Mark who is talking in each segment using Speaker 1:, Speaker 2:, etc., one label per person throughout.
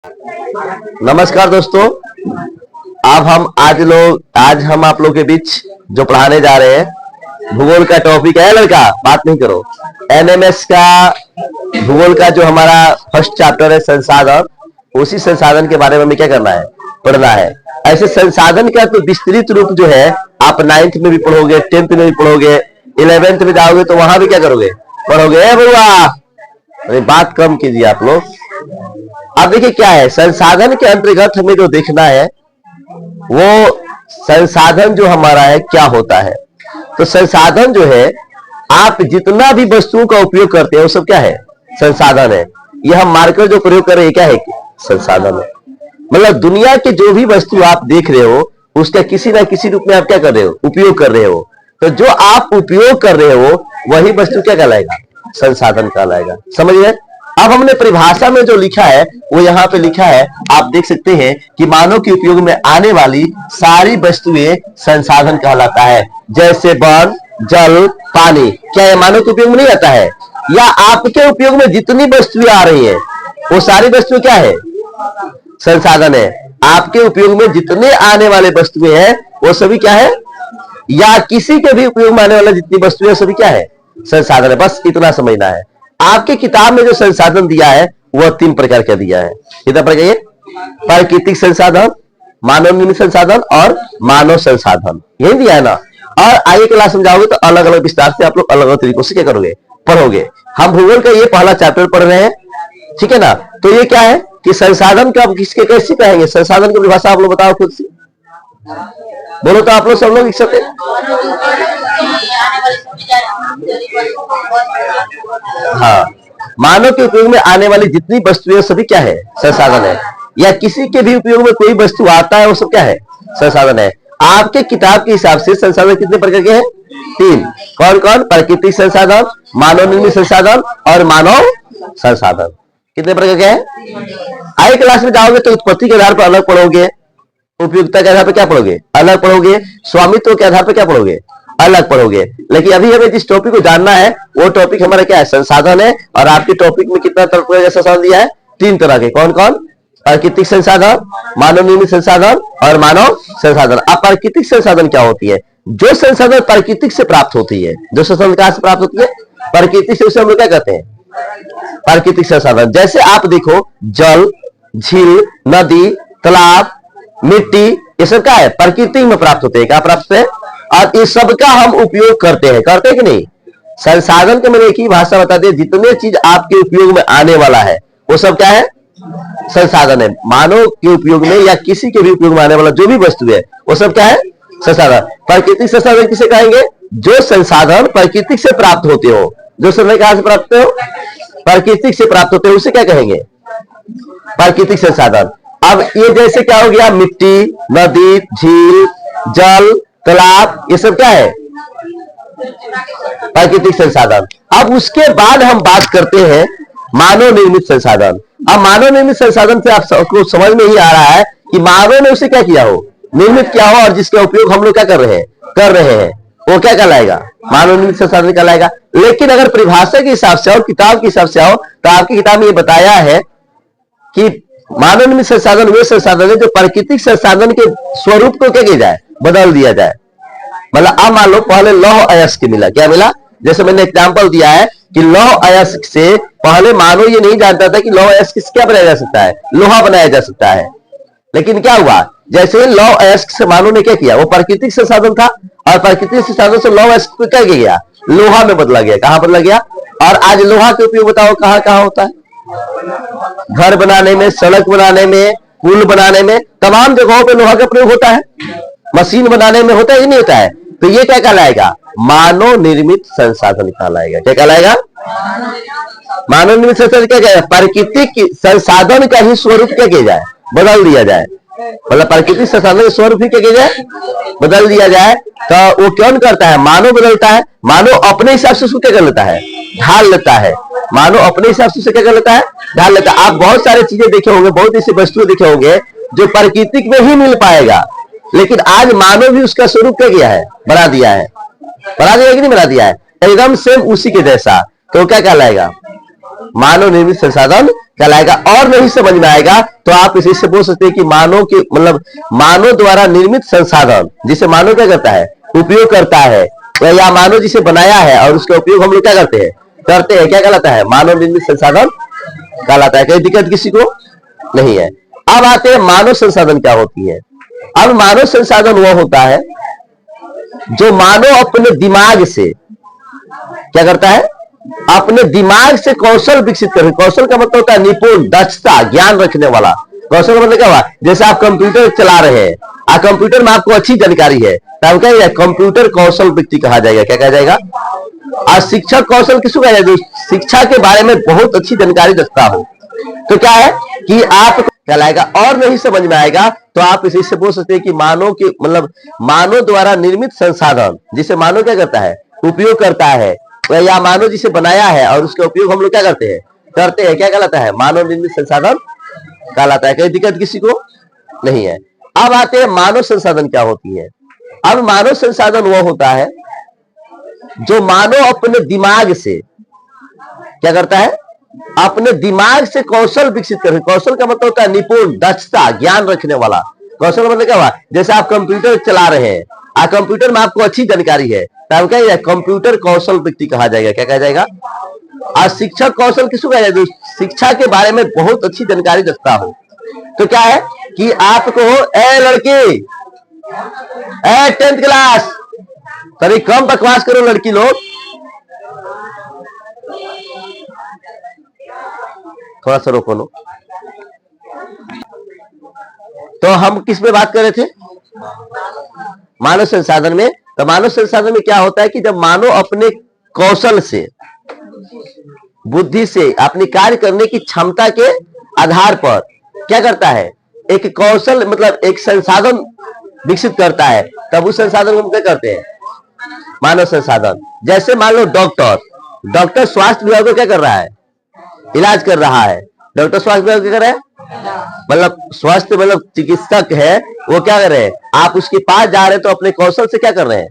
Speaker 1: नमस्कार दोस्तों, आज हम आप लोग के बीच जो पढ़ाने जा रहे हैं भूगोल का टॉपिक है। लड़का बात नहीं करो। एनएमएस का भूगोल का जो हमारा फर्स्ट चैप्टर है संसाधन, उसी संसाधन के बारे में हमें क्या करना है, पढ़ना है। ऐसे संसाधन का तो विस्तृत रूप जो है आप 9th में भी पढ़ोगे, 10th में भी पढ़ोगे, 11th में जाओगे तो वहां भी क्या करोगे, पढ़ोगे। बुआ बात कम कीजिए आप लोग। अब देखिए क्या है, संसाधन के अंतर्गत हमें जो देखना है वो संसाधन जो हमारा है क्या होता है। तो संसाधन जो है, आप जितना भी वस्तुओं का उपयोग करते हैं वो सब क्या है, संसाधन है। ये हम मार्कर जो प्रयोग कर रहे हैं क्या है, संसाधन है। मतलब दुनिया के जो भी वस्तु आप देख रहे हो उसका किसी ना किसी रूप में आप क्या कर रहे हो, उपयोग कर रहे हो। तो जो आप उपयोग कर रहे हो वही वस्तु क्या कहलाएगा, संसाधन कहलाएगा। समझ गए। अब हमने परिभाषा में जो लिखा है वो यहाँ पे लिखा है, आप देख सकते हैं कि मानव के उपयोग में आने वाली सारी वस्तुएं संसाधन कहलाता है। जैसे वन, जल, पानी, क्या ये मानव के उपयोग में नहीं आता है? या आपके उपयोग में जितनी वस्तुएं आ रही हैं वो सारी वस्तुएं क्या है, संसाधन है। आपके उपयोग में जितने आने वाले वस्तुएं हैं वो सभी क्या है, या किसी के भी उपयोग में आने वाला जितनी वस्तुएं सभी क्या है, संसाधन है। बस इतना समझना है। आपके किताब में जो संसाधन दिया है वह 3 प्रकार का दिया है। कितना प्रकार है? प्राकृतिक संसाधन, मानव निर्मित संसाधन और मानव संसाधन, यही दिया है ना। और आगे क्लास में जाओगे तो अलग अलग विस्तार से आप लोग अलग अलग तरीकों से क्या करोगे, पढ़ोगे। हम भूगोल का ये पहला चैप्टर पढ़ रहे हैं, ठीक है ना। तो ये क्या है कि संसाधन का किसके कैसे कहेंगे, संसाधन की परिभाषा आप लोग बताओ खुद से, बोलो तो आप लोग सब लोग लिख सकते। हाँ, मानव के उपयोग में आने वाली जितनी वस्तुएं सभी क्या है, संसाधन है। या किसी के भी उपयोग में कोई वस्तु आता है वो सब क्या है, संसाधन है। आपके किताब के हिसाब से संसाधन कितने प्रकार के हैं? 3। कौन कौन? प्राकृतिक संसाधन, मानव निर्मित संसाधन और मानव संसाधन। कितने प्रकार के हैं? आगे क्लास में जाओगे तो उत्पत्ति के आधार पर अलग पढ़ोगे, उपयोगिता के आधार पर क्या पढ़ोगे, अलग पढ़ोगे, स्वामित्व के आधार पर क्या पढ़ोगे, अलग पढ़ोगे। लेकिन अभी हमें जिस टॉपिक को जानना है वो टॉपिक हमारा क्या है, संसाधन है। और आपके टॉपिक में कितना तरह का संसाधन दिया है? 3 तरह के। कौन कौन? प्राकृतिक संसाधन, मानव निर्मित संसाधन और मानव संसाधन। अब प्राकृतिक संसाधन क्या होती है? जो संसाधन प्राकृतिक से प्राप्त होती है। जो संसाधन कहां से प्राप्त होती है? प्राकृतिक से। उसे हम लोग क्या कहते हैं? प्राकृतिक संसाधन। जैसे आप देखो, जल, झील, नदी, तालाब, मिट्टी, ये सब क्या है, प्रकृति में प्राप्त होते हैं। क्या प्राप्त है? और इस सब का हम उपयोग करते हैं कि नहीं। संसाधन के मैंने एक ही भाषा बता दी, जितने चीज आपके उपयोग में आने वाला है वो सब क्या है, संसाधन है। मानव के उपयोग में या किसी के भी उपयोग में आने वाला जो भी वस्तु है वो सब क्या है, संसाधन। प्राकृतिक संसाधन किसे कहेंगे? जो संसाधन प्राकृतिक से प्राप्त होते हो। जो संसाधन कहां से प्राप्त हो? प्राकृतिक से प्राप्त होते हो, उसे क्या कहेंगे, प्राकृतिक संसाधन। अब ये जैसे क्या हो गया, मिट्टी, नदी, झील, जल, तालाब, ये सब क्या है, प्राकृतिक संसाधन। अब उसके बाद हम बात करते हैं मानव निर्मित संसाधन। अब मानव निर्मित संसाधन से आपको समझ में ही आ रहा है कि मानव ने उसे क्या किया हो, निर्मित किया हो, और जिसका उपयोग हम लोग क्या कर रहे हैं वो क्या कहलाएगा, मानव निर्मित संसाधन कहलाएगा। लेकिन अगर परिभाषा के हिसाब से और किताब के हिसाब से आओ तो आपकी किताब में ये बताया है कि मानव निर्मित संसाधन वे संसाधन है जो प्राकृतिक संसाधन के स्वरूप को क्या किया जाए, बदल दिया जाए। मतलब अब मान लो पहले लौह अयस्क मिला, क्या मिला? जैसे मैंने एग्जांपल दिया है कि लौह अयस्क से पहले मानव ये नहीं जानता था कि लौह अयस्क से क्या बनाया जा सकता है, लोहा बनाया जा सकता है। लेकिन क्या हुआ, जैसे लौह अयस्क से मानव ने क्या किया, वो प्राकृतिक संसाधन था, और प्राकृतिक संसाधन से लौह अयस्क क्या गया, लोहा में बदला गया। कहां बदला गया? और आज लोहा के उपयोग बताओ कहां कहां होता है? घर बनाने में, सड़क बनाने में, पुल बनाने में, तमाम जगहों पे लोहा का प्रयोग होता है। मशीन बनाने में होता है कि नहीं होता है? तो ये क्या कहलाएगा, मानव निर्मित संसाधन कहलाएगा। क्या कहलाएगा? मानव निर्मित संसाधन क्या कहलाएगा? प्राकृतिक संसाधन का ही स्वरूप क्या किया जाए, बदल दिया जाए। मतलब प्राकृतिक संसाधन का स्वरूप ही क्या किया जाए, बदल दिया जाए। तो वो कौन करता है? मानव बदलता है। मानव अपने हिसाब से उसको क्या कर लेता है, ढाल लेता है। मानव अपने हिसाब से क्या कर लेता है, ढाल लेता है। आप बहुत सारे चीजें देखे होंगे, बहुत ऐसी वस्तुएं देखे होंगे जो प्राकृतिक में ही मिल पाएगा, लेकिन आज मानव भी उसका स्वरूप क्या किया है, बना दिया है। बना दिया कि नहीं बना दिया है? एकदम सेम उसी के जैसा। तो क्या कहलाएगा, मानव निर्मित संसाधन कहलाएगा। और नहीं समझ में आएगा तो आप इसी से बोल सकते हैं कि मानव के मतलब मानव द्वारा निर्मित संसाधन, जिसे मानव क्या करता है, उपयोग करता है, या मानव जिसे बनाया है और उसका उपयोग हम लोग क्या करते हैं, क्या कहलाता है, मानव निर्मित संसाधन कहलाता है। कोई दिक्कत किसी को नहीं है। अब आते हैं मानव संसाधन क्या होती है। अब मानव संसाधन वह होता है जो मानव अपने दिमाग से क्या करता है, अपने दिमाग से कौशल विकसित कर। कौशल का मतलब होता है निपुण, दक्षता, ज्ञान रखने वाला। कौशल का मतलब क्या हुआ, जैसे आप कंप्यूटर चला रहे हैं, कंप्यूटर में आपको अच्छी जानकारी है तब क्या कंप्यूटर कौशल व्यक्ति कहा जाएगा। क्या कहा जाएगा? और शिक्षक कौशल किसको कहा जाएगा? शिक्षा के बारे में बहुत अच्छी जानकारी रखता हो। तो क्या है कि आप कहलाएगा। और नहीं समझ में आएगा तो आप इसी से बोल सकते हैं कि मानव के मतलब मानव द्वारा निर्मित संसाधन, जिसे मानव क्या करता है, उपयोग करता है, या मानव जिसे बनाया है और उसका उपयोग हम लोग क्या करते हैं, क्या कहलाता है, मानव निर्मित संसाधन कहलाता है। कोई दिक्कत किसी को नहीं है। अब आते हैं मानव संसाधन क्या होती है। अब मानव संसाधन वह होता है जो मानव अपने दिमाग से क्या करता है, अपने दिमाग से कौशल विकसित कर। कौशल का मतलब होता है निपुण, दक्षता, ज्ञान रखने वाला। कौशल का मतलब क्या हुआ, जैसे आप कंप्यूटर चला रहे हैं, कंप्यूटर में आपको अच्छी जानकारी है तब क्या कंप्यूटर कौशल व्यक्ति कहा जाएगा। क्या कहा जाएगा? और शिक्षक कौशल किसको कहा जाएगा? शिक्षा के बारे में बहुत अच्छी जानकारी रखता हो। तो क्या है कि आपको ए लड़की, 10th क्लास, कभी कम बकवास करो लड़की लोग, थोड़ा सा रोको लो। तो हम किस पे बात कर रहे थे? मानव संसाधन में। तो मानव संसाधन में क्या होता है कि जब मानव अपने कौशल से, बुद्धि से, अपनी कार्य करने की क्षमता के आधार पर क्या करता है, एक कौशल मतलब एक संसाधन विकसित करता है, तब उस संसाधन को हम क्या करते हैं, मानव संसाधन। जैसे मान लो डॉक्टर स्वास्थ्य विभाग को क्या कर रहा है, इलाज कर रहा है। डॉक्टर स्वास्थ्य विभाग क्या कर रहा है, मतलब स्वास्थ्य मतलब चिकित्सक है, वो क्या कर रहे हैं, आप उसके पास जा रहे हैं तो अपने कौशल से क्या कर रहे हैं,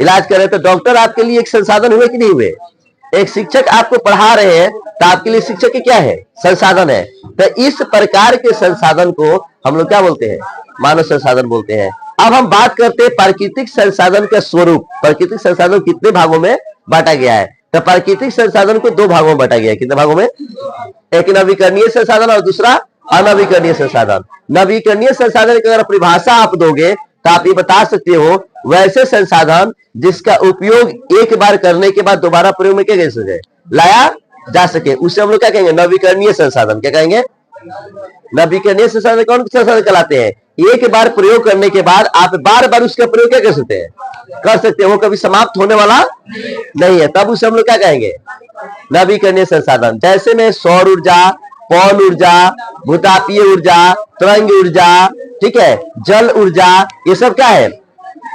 Speaker 1: इलाज कर रहे हैं। तो डॉक्टर आपके लिए एक संसाधन हुए कि नहीं हुए? एक शिक्षक आपको पढ़ा रहे हैं तो आपके लिए शिक्षक की क्या है, संसाधन है। तो इस प्रकार के संसाधन को हम लोग क्या बोलते हैं, मानव संसाधन बोलते हैं। अब हम बात करते हैं प्राकृतिक संसाधन का स्वरूप। प्राकृतिक संसाधन कितने भागों में बांटा गया है? तो प्राकृतिक संसाधन को 2 भागों में बांटा गया है। कितने भागों में? एक नवीकरणीय संसाधन और दूसरा अनवीकरणीय संसाधन। नवीकरणीय संसाधन की अगर परिभाषा आप दोगे तो आप ये बता सकते हो, वैसे संसाधन जिसका उपयोग एक बार करने के बाद दोबारा प्रयोग में क्या कह सके, लाया जा सके, उसे हम लोग क्या कहेंगे, नवीकरणीय संसाधन। क्या कहेंगे? नवीकरणीय संसाधन कौन संसाधन कहलाते हैं? एक बार प्रयोग करने के बाद आप बार बार उसका प्रयोग क्या कर सकते हैं, कर सकते हैं, वो कभी समाप्त होने वाला नहीं है, तब उसे हम लोग क्या कहेंगे, नवीकरणीय संसाधन। जैसे में सौर ऊर्जा, पवन ऊर्जा, भूतापीय ऊर्जा, तरंग ऊर्जा, ठीक है, जल ऊर्जा, ये सब क्या है,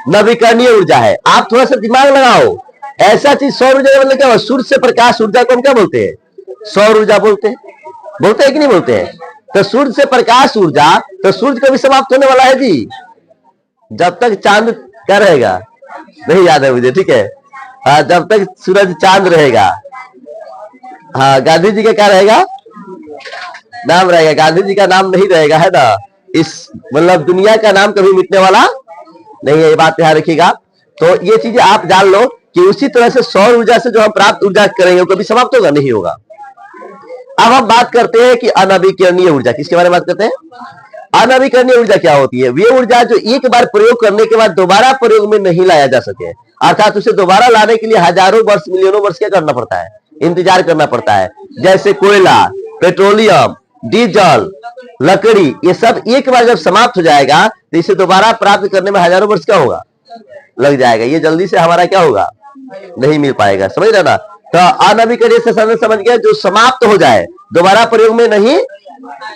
Speaker 1: नवीकरणीय ऊर्जा है। आप थोड़ा सा दिमाग लगाओ, ऐसा चीज सौर ऊर्जा मतलब क्या, सूर्य से प्रकाश ऊर्जा को हम क्या बोलते हैं, सौर ऊर्जा बोलते हैं। बोलते हैं कि नहीं बोलते हैं? तो सूर्य से प्रकाश ऊर्जा, तो सूर्य कभी समाप्त होने वाला है जी, जब तक चांद क्या रहेगा, नहीं याद है मुझे, ठीक है, जब तक सूरज चांद रहेगा। हाँ, गांधी जी का क्या रहेगा, नाम रहेगा, गांधी जी का नाम नहीं रहेगा, है ना। इस मतलब दुनिया का नाम कभी मिटने वाला नहीं है, ये बात ध्यान रखिएगा। तो ये चीजें आप जान लो कि उसी तरह से सौर ऊर्जा से जो हम प्राप्त ऊर्जा करेंगे वो कभी समाप्त होगा नहीं होगा। अब हम बात करते हैं कि अनवीकरणीय ऊर्जा, किसके बारे में बात करते हैं? अनवीकरणीय ऊर्जा क्या होती है? वे ऊर्जा जो एक बार प्रयोग करने के बाद दोबारा प्रयोग में नहीं लाया जा सके, अर्थात उसे दोबारा लाने के लिए हजारों वर्ष, मिलियनों वर्ष क्या करना पड़ता है, इंतजार करना पड़ता है। जैसे कोयला, पेट्रोलियम, डीजल, लकड़ी, ये सब एक बार जब समाप्त हो जाएगा तो इसे दोबारा प्राप्त करने में हजारों वर्ष क्या होगा, लग जाएगा। ये जल्दी से हमारा क्या होगा, नहीं मिल पाएगा, समझ रहे ना। तो अनवीकरणीय संसाधन समझ गया, जो समाप्त हो जाए, दोबारा प्रयोग में नहीं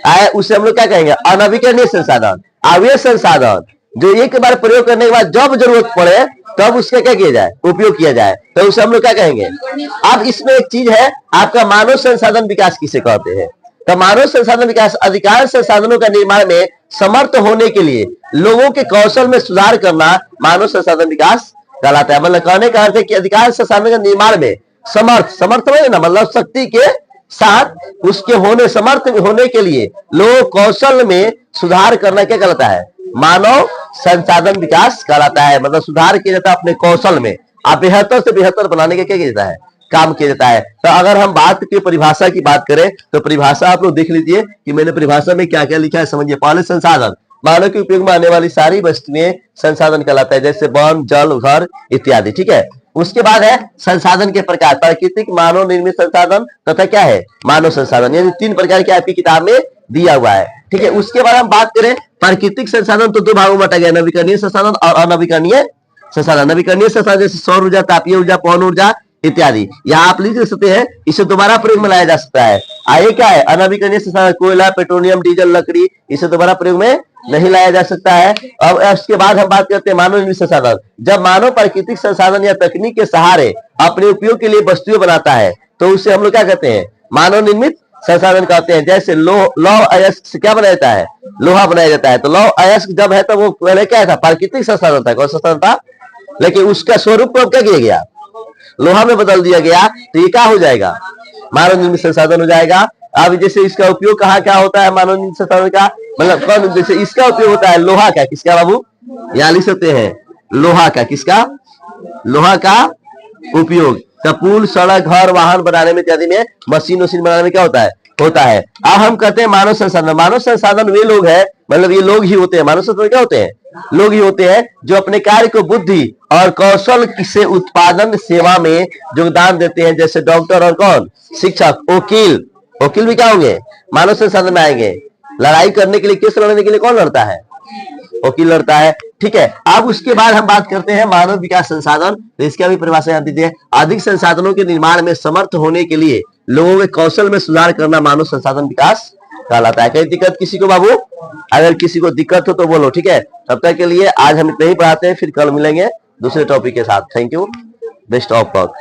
Speaker 1: आए, उसे हम लोग क्या कहेंगे, अनवीकरणीय संसाधन। अवय संसाधन जो एक बार प्रयोग करने के बाद जब जरूरत पड़े तब उसका क्या किया जाए, उपयोग किया जाए, तो उसे हम लोग क्या कहेंगे। अब इसमें एक चीज है, आपका मानव संसाधन विकास किसे कहते हैं? तो मानव संसाधन विकास अधिकांश संसाधनों का निर्माण में समर्थ होने के लिए लोगों के कौशल में सुधार करना मानव संसाधन विकास कहलाता है। मतलब कहने का अर्थ है कि अधिकांश संसाधनों के निर्माण में समर्थ है ना, मतलब शक्ति के साथ उसके होने समर्थ होने के लिए लोग कौशल में सुधार करना क्या कहलाता है? मानव संसाधन विकास कहलाता है। मतलब सुधार किया जाता है अपने कौशल में, आप बेहतर से बेहतर बनाने का क्या किया जाता है? काम किया जाता है। तो अगर हम बात की परिभाषा की बात करें तो परिभाषा आप लोग देख लीजिए कि मैंने परिभाषा में क्या क्या लिखा है, समझिए। पहले संसाधन, मानव के उपयोग में आने वाली सारी वस्तुएं संसाधन कहलाता है, जैसे वन, जल, घर इत्यादि, ठीक है। उसके बाद है संसाधन के प्रकार, प्राकृतिक, मानव निर्मित संसाधन तथा क्या है? मानव संसाधन। यानी 3 प्रकार के आपकी किताब में दिया हुआ है, ठीक है। उसके बाद हम बात करें प्राकृतिक संसाधन तो 2 भागों में बांटा गया, नवीकरणीय संसाधन और अनवीकरणीय संसाधन। नवीकरणीय संसाधन जैसे सौर ऊर्जा, तापीय ऊर्जा, पवन ऊर्जा इत्यादि, यहाँ आप लिख सकते हैं, इसे दोबारा प्रयोग में लाया जा सकता है। आगे क्या है? अनवीकरणीय संसाधन, कोयला, पेट्रोलियम, डीजल, लकड़ी, इसे दोबारा प्रयोग में नहीं लाया जा सकता है। अब इसके बाद हम बात करते हैं मानव निर्मित संसाधन। जब मानव प्राकृतिक संसाधन या तकनीक के सहारे अपने उपयोग के लिए वस्तुएं बनाता है तो उसे हम लोग क्या कहते हैं? मानव निर्मित संसाधन कहते हैं। जैसे लौह अयस्क से क्या बनाया जाता है? लोहा बनाया जाता है। तो लौह अयस्क जब है तो वो पहले क्या था? प्राकृतिक संसाधन था। कौन संसाधन था? लेकिन उसका स्वरूप को अब क्या किया गया? लोहा में बदल दिया गया, तो ये क्या हो जाएगा? मानव निर्मित संसाधन हो जाएगा। अब जैसे इसका उपयोग कहाँ क्या होता है मानव निर्मित संसाधन का? मतलब कौन? जैसे इसका उपयोग होता है लोहा का, किसका बाबू? यहाँ लिख सकते हैं, लोहा का। किसका? लोहा का उपयोग पुल, सड़क, घर, वाहन बनाने में इत्यादि में, मशीन बनाने में क्या होता है? होता है। अब हम कहते हैं मानव संसाधन। मानव संसाधन वे लोग हैं, मतलब ये लोग ही होते हैं। मानव संसाधन क्या होते हैं? लोग ही होते हैं जो अपने कार्य को बुद्धि और कौशल से उत्पादन सेवा में योगदान देते हैं। जैसे डॉक्टर और कौन? शिक्षक, वकील। वकील भी क्या होंगे? मानव संसाधन में आएंगे। लड़ाई करने के लिए, केस लड़ने के लिए कौन लड़ता है? वकील लड़ता है, ठीक है। अब उसके बाद हम बात करते हैं मानव विकास संसाधन। तो इसका भी परिभाषा यहाँ दीजिए। अधिक संसाधनों के निर्माण में समर्थ होने के लिए लोगों के कौशल में सुधार करना मानव संसाधन विकास कहलाता है। कहीं दिक्कत किसी को बाबू? अगर किसी को दिक्कत हो तो बोलो, ठीक है। तब तक के लिए आज हम इतना ही पढ़ाते हैं, फिर कल मिलेंगे दूसरे टॉपिक के साथ। Thank you, best of luck.